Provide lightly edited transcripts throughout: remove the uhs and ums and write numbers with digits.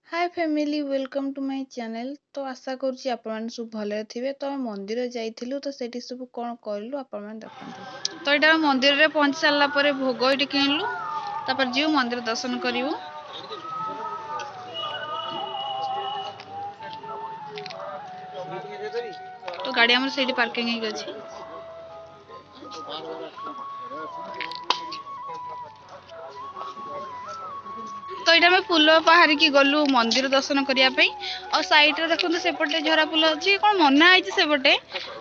Hi family welcome to my channel. तो आशा करुँची आपण मैंने सब भले थे। तो आम मंदिर जाइलु तो सेठी सब कौन करूँ आपण मैंने देखते। तो यहाँ मंदिर में पहुँची सारापर भोग ये किणलु तापर जीव मंदिर दर्शन करूँ। तो गाड़ी आम से पार्किंग अच्छी। तो यहाँ आम पुल बाहर की गलु मंदिर दर्शन करने और सैड रे देखते सेपटे झरा पुल अच्छी कौन मना है सेपटे।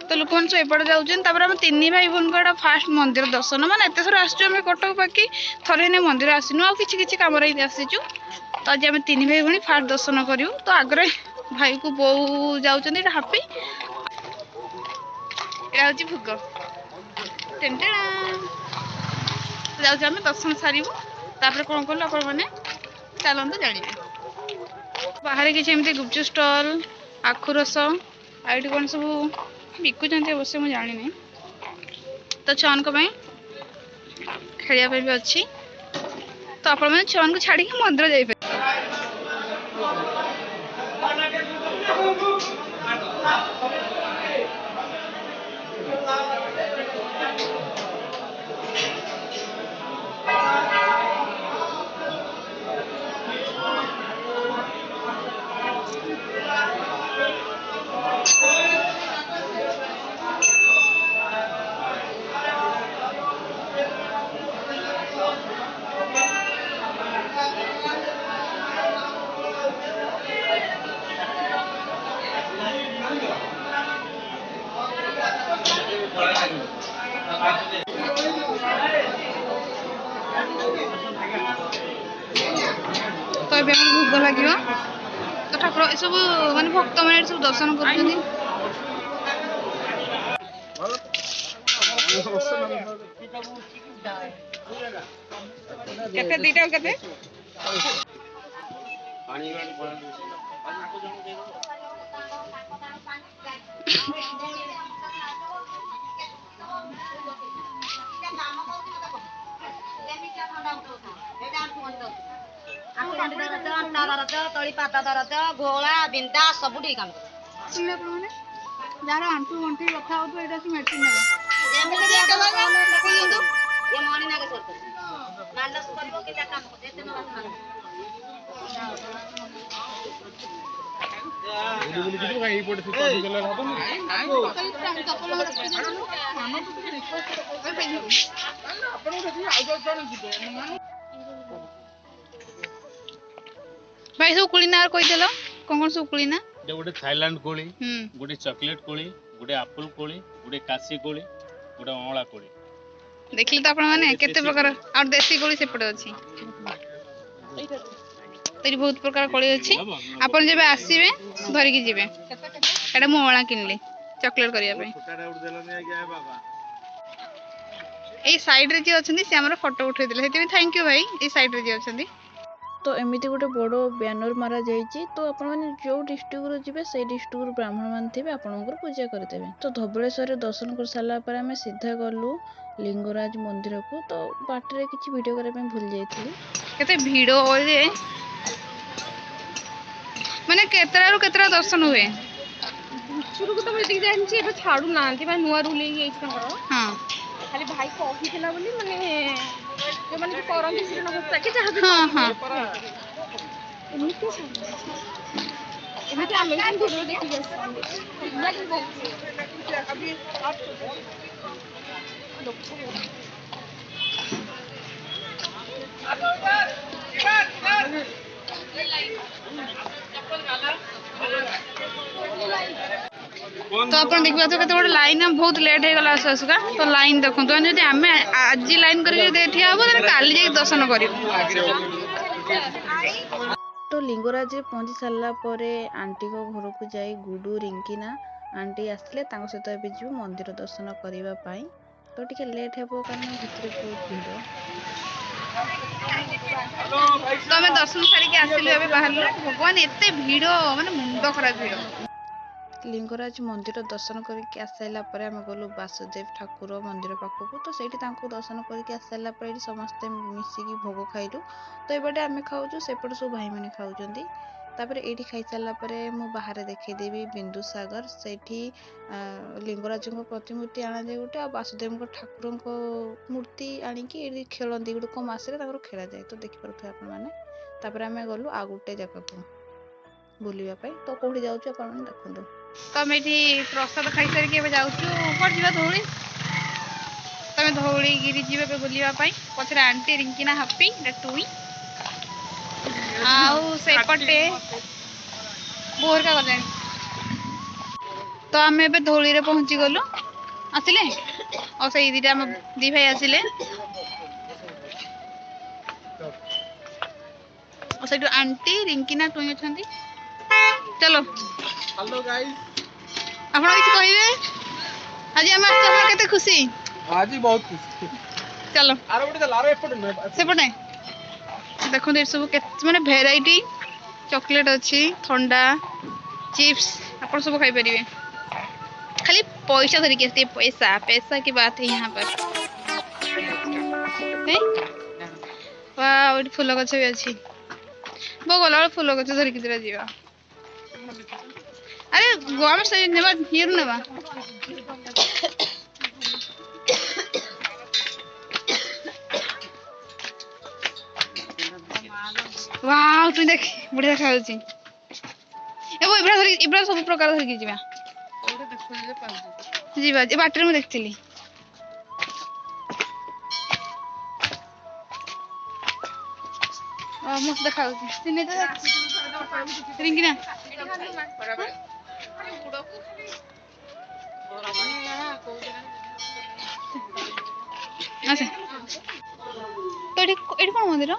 तो लोक मैंने सब एपटे जाऊँ आम तीन भाई भून को फास्ट मंदिर दर्शन माने एत थर आम कटक बाकी थरे ने मंदिर आसनु आ कि कम आसीचु। तो आज आम तीन भाई भूणी फास्ट दर्शन करूँ। तो आगे भाई को बो जाऊँ हापी यहाँ हूँ भोग जाऊँ आम दर्शन सारू तापर कौन कलु आप चलते जानिए। बाहर किसी एमती गुपचुप स्टल आखु रस आईटी कौन सब बिकुंट अवश्य मुझे जानी। तो छुआ खेलिया भी अच्छी। तो आप छुआ को छाड़ी मंदिर जाइए। तो ये भोग लगे। तो ठाकुर ये सब माने भक्त मैंने सब दर्शन कर तली पाता दरज घोला बिंदा सब काम जार आंठू गंठी बथा हो मेडिसिन भाई सब कोली ना कोई देलो कौन सब कोली ना गोटे थाईलैंड कोली गोटे चॉकलेट कोली गोटे एप्पल कोली गोटे काशी कोली गोटे अँला कोली देखिले तो आपण माने केते प्रकार और देसी कोली सेपटे अछि। तेरी बहुत प्रकार कोली अछि। आपण जेबे आसीबे धरि की जिबे एटा मु अँला किनली चॉकलेट करिया पे ए साइड रे जे अछंदी से हमर फोटो उठै दिले हेति थैंक यू भाई। ए साइड रे जे अछंदी तो एमती गोटे बड़ बैनर मारा जाइए। तो आपण मैंने जो डिस्ट्रिक्ट जी से डिस्ट्रिक्ट ब्राह्मण मान थे आपंकर पूजा करदेवे। तो धबलेश्वर दर्शन कर सारापर आम सीधा गलु लिंगराज मंदिर को। तो बाटर किसी वीडियो करने भूल जाइए केते भीड़ माने केतरा दर्शन हुए शुरू को तो मैं जानछि एबे छाडू नांती माने नुआ रूल हे हाँ खाली भाई कहिथिला बोली माने जो माने करन से न होता के जहां हाँ हाँ एमिति आमे भी वीडियो देखि तो आप देखिए तो केते लाइन बहुत लेट हो गला आसुका। तो लाइन देखो जदि आम आज लाइन करके ठिया हम काली जाके दर्शन कर। तो लिंगराज पहुंची सारा पर आंटी को घर को जाई गुडू रिंकीना आंटी आसले सहित ए जीव मंदिर दर्शन करने। तो टिके लेट हे कारण भितर बहुत भीड़। तो आम दर्शन सारिक आसिलु बाहर भगवान एत भीड़ माने मुंड खराब भीड़। लिंगराज मंदिर दर्शन करके आसाला आम गलु वासुदेव ठाकुर मंदिर पाखक। तो सही दर्शन करके आसाला समस्ते मिसिकी भोग खाइलु। तो ये आम खाऊँ सेपटे सब भाई मैंने खाऊँ। तापर ये खाई सारा मु बाहर देखईदेवी बिंदुसागर से लिंगराज प्रतिमूर्ति आणाଯାए गोटे आ वासुदेव ठाकुर मूर्ति आणिकी खेलती गोटे कौ मसरे खेला जाए तो देखिपे आपण आम गलु आ गोटे जगह बुलवाई तो कौटी जाऊँ आप देखो तो आम ये प्रसाद खाई सारिक जाऊँ धौली तमें धौलीगिरी जी बुलवाई पचर आंटी रिंकिना हापी टुई आउपटे बोहरका गला तो आम ए धौली रे पहुँची गलु आसिले और से दीटा दी भाई आसिले और से आंटी रिंकिना टुई अच्छा चलो हेलो गाइस आपण किसी कहिबे आज हम आस केते खुशी आज ही बहुत खुशी चलो आरो बटे लारो एपट न सेपटे देखो देर सब के माने वेराइटी चॉकलेट अच्छी ठंडा चिप्स आपण सब खाई परिबे खाली पैसा धरिक आते पैसा पैसा की बात है यहाँ पर वाह फूल गछ भी अच्छी बो गला फूल गछ धरिक जरा जीवा अरे गोवा में से नेबा हिरु नेबा वाह तू देख बढ़िया देखा होची एबो इब्रा सब प्रकार धरिक जीवा जीवा जे बाटर में देखथिली मस्त देखा होची सिने तो रिंगिना अच्छा तो एठी कोन मंदिर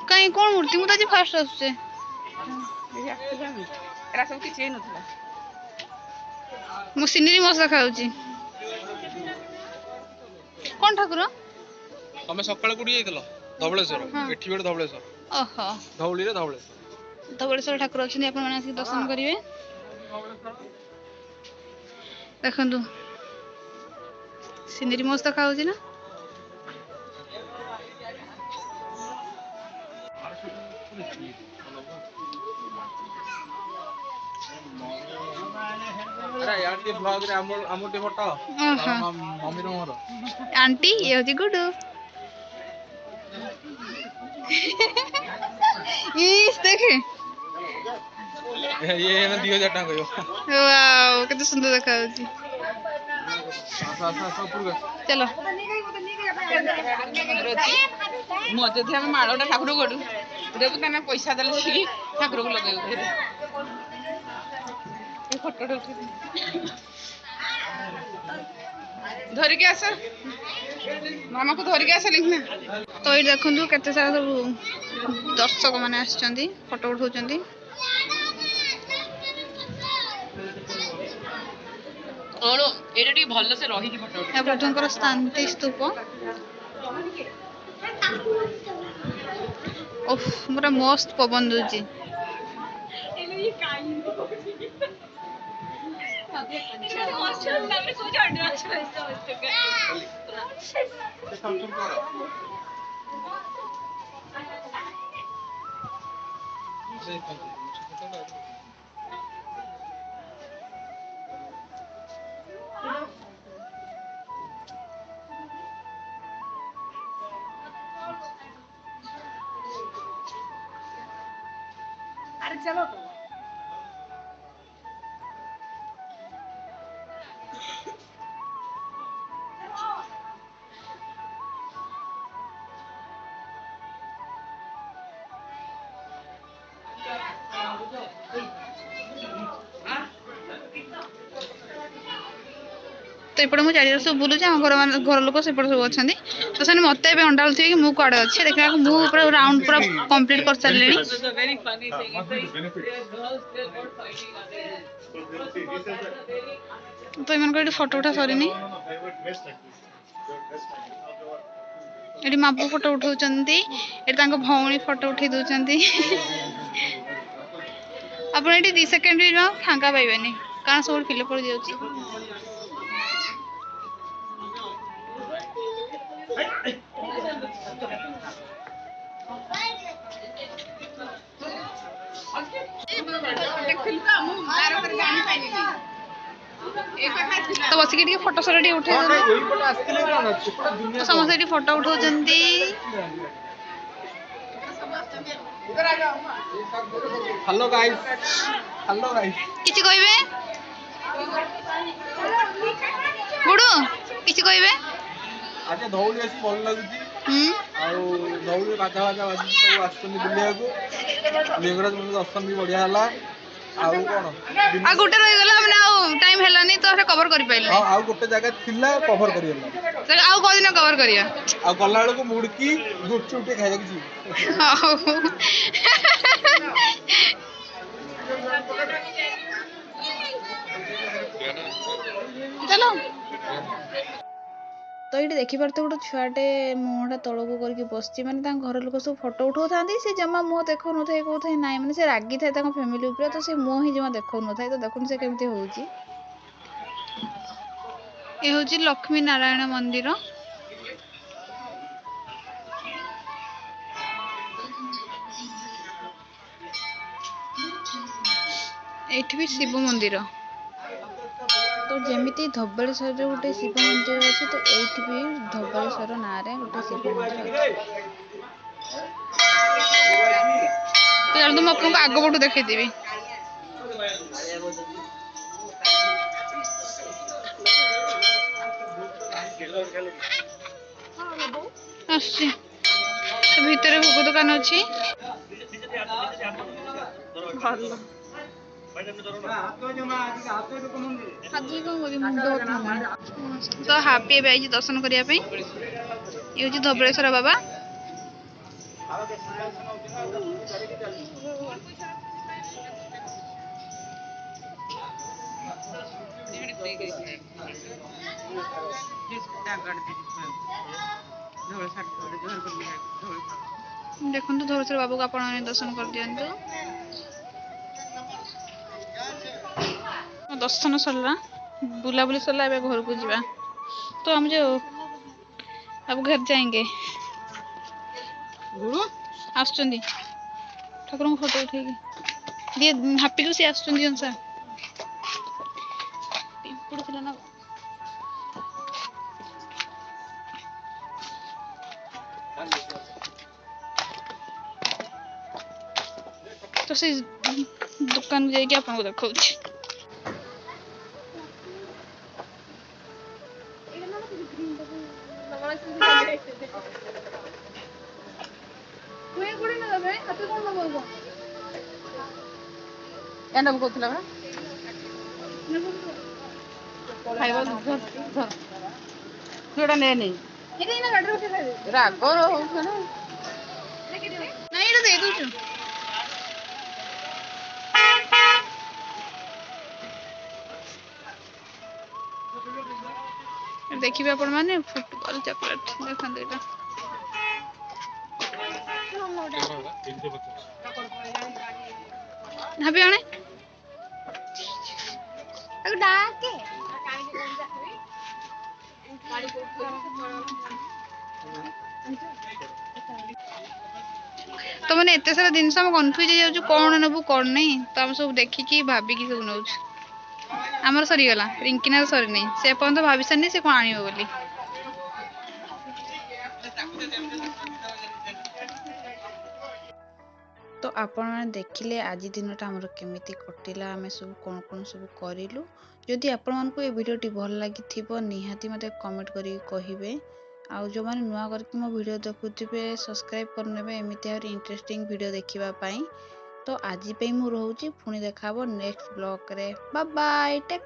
कहीं कौन मूर्ति मुझे आज फास्ट आसुचे एरा सब किछि हे नथला मो सिनेरी मस्त देखा होची कौन ठाकुर तमे सकाळ कुडी जाइतलो धवळेश्वर एठी बेड धवळेश्वर ओहो धवळी रे धवळेश्वर धवळेश्वर ठाकुर अछन आपण माने आसी दर्शन करिवे देखंतु सिनेरी मस्त देखा होची ना अरे यार टी ब्लॉग रे हमर टी फोटो मम्मी रो मोर आंटी ये होची गुडू इस देखे ये ना 2000 टका कयो वाओ कितना सुंदर देखा होची चलो मो जदि हम माळोटा ठाकुर गडू देबु तने पैसा देले छी ठाकुर को लगायो ए फोटो धरि के आस मामा को धरि के आस लिखना तो ये देखंतु केते सारा सब दर्शक माने आछंती फोटो उठाउछंती ओलो एटा टी भल्लो से रही की फोटो या बुद्धंकर शांति स्तूप ओफ पूरा मस्त पवन दूची अरे चलो तो तो एपटे मुझे चारिया सब बुलूचे आम घर लोक से सब अच्छा तो से मत अंडाल थी कि मुझे कड़े अच्छे देखा मुझे राउंड पूरा कंप्लीट कर सारे तो इन फोटो उठा सरीनी ये मापू फोटो उठाऊँ भौणी फोटो उठे दौरान आप 2 सेकेंड भी फांका पाइबे कारण सब फिल पड़ जाऊँ ତ ବସିକି ଟିକେ ଫଟୋ ସର ଟିକେ ଉଠେଇ ଦେବୁ। ଏଇପଟେ ଆସିଥିଲେ କଣ ଏପଟେ ଦୁନିଆ ସମସ୍ତେ ଏଠି ଫଟୋ ଉଠାଉଛନ୍ତି। Hello guys, hello guys. କିଛି କହିବେ ଗୁଡୁ, କିଛି କହିବେ? ଆଚ୍ଛା ଧଉଳି ଆସି ଭଲ ଲାଗୁଛି। ହୁଁ ଆଉ ଧଉଳି ବାଜା ବାଜୁଛି, ସବୁ ଆସୁଛନ୍ତି ବୁଲିବାକୁ। ଲିଙ୍ଗରାଜ ମନ୍ଦିର ଦର୍ଶନ ବି ବଢିଆ ହେଲା। ଆଉ କଣ ଆଉ ଗୋଟେ ରହିଗଲା, ମାନେ ଆଉ ଟାଇମ ହେଲାନି ତ ସେଟା କଭର କରିପାରିଲୁନି। ହଁ, ଆଉ ଗୋଟେ ଜାଗା ଥିଲା କଭର କରିଗଲା। ଆଉ କୋଉଦିନ କଭର କରିବା? ଆଉ ଗଲା ବେଳକୁ ମୁଡକି ଗୁପଚୁପ ଟିକେ ଖାଇବାକୁ ଯିବୁ। ହଉ। ଚାଲ। ତ ଏଇଠି ଦେଖିପାରୁଥିବ ଗୋଟେ ଛୁଆଟେ ମୁହଁଟା ତଳକୁ କରିକି ବସିଛି, ମାନେ ତାଙ୍କ ଘର ଲୋକ ସବୁ ଫଟୋ ଉଠାଉଥାନ୍ତି, ସେ ଜମା ମୁହଁ ଦେଖାଉନଥାଏ, କହୁଥାଏ ନାଇଁ, ମାନେ ସେ ରାଗିଥାଏ ତାଙ୍କ ଫ୍ୟାମିଲି ଉପରେ, ତ ସେ ମୁହଁ ହିଁ ଜମା ଦେଖାଉନଥାଏ। ତ ଦେଖନ୍ତୁ ସେ କେମିତି ହଉଛି। ଏ ହଉଛି ଲକ୍ଷ୍ମୀ ନାରାୟଣ ମନ୍ଦିର। ଏଇଠି ବି ଶିବ ମନ୍ଦିର। ତ ଯେମିତି ଧବଳେଶ୍ୱରରେ ଗୋଟେ ଶିବ ମନ୍ଦିର ଅଛି, ତ ଏଇଠି ବି ଧବଳେଶ୍ୱର ନାଁରେ ଗୋଟେ ଶିବ ମନ୍ଦିର ଅଛି। ତ ମୁଁ ଆପଣଙ୍କୁ ଆଗ ପଟୁ ଦେଖେଇଦେବି। ଆସୁଛି, ଭିତରେ ଭୋଗ ଦୋକାନ ଅଛି। ତ ହାପି ଏବେ ଆଇଛି ଦର୍ଶନ କରିବା ପାଇଁ। ଇଏ ହଉଛି ଧବଳେଶ୍ୱର ବାବା। ଦେଖନ୍ତୁ ଧବଳେଶ୍ୱର ବାବୁକୁ ଆପଣ ଦର୍ଶନ କରିଦିଅନ୍ତୁ। ଦର୍ଶନ ସରିଲା, ବୁଲାବୁଲି ସରିଲା, ଏବେ ଘରକୁ ଯିବା। ତ ଆମେ ଯୋଉ अब घर जाएंगे। आसुचंदी ठाकुर को फोटो उठेगी दिए हापी को सी आसुचंदी अंसा पिंपुड़ थिला ना तो से दुकान जाइए आपको देखा देखिए आपण माने फुटबॉल चॉकलेट देखंदे एटा हाबी आने अगु डाके तो मैंने एते सारा दिन हम कन्फ्यूज हो जाऊ कौन नबु कौन नहीं तो हम सब देखिकी भाबिकी सब नौ आमर सरीगला रिंकिनार सरी नहीं से पर्यंत भाभी सारे से कौन आनिब बोली तो आपण मैंने देखिले आज दिनटा आमर केमिति कटिला आमे सब कौन सब करिलु जदि आपण मानकु ए वीडियोटी भल लागि थिबो निहाती मते कमेंट करी कहिबे आउ जो माने नुआ करके मो वीडियो देखुथिबे सब्सक्राइब करनेबे एमिति और इंटरेस्टिंग वीडियो देखिबा पई तो आज पे मु रहउची पुणी देखाबो नेक्स्ट ब्लॉग रे बाय बाय टेक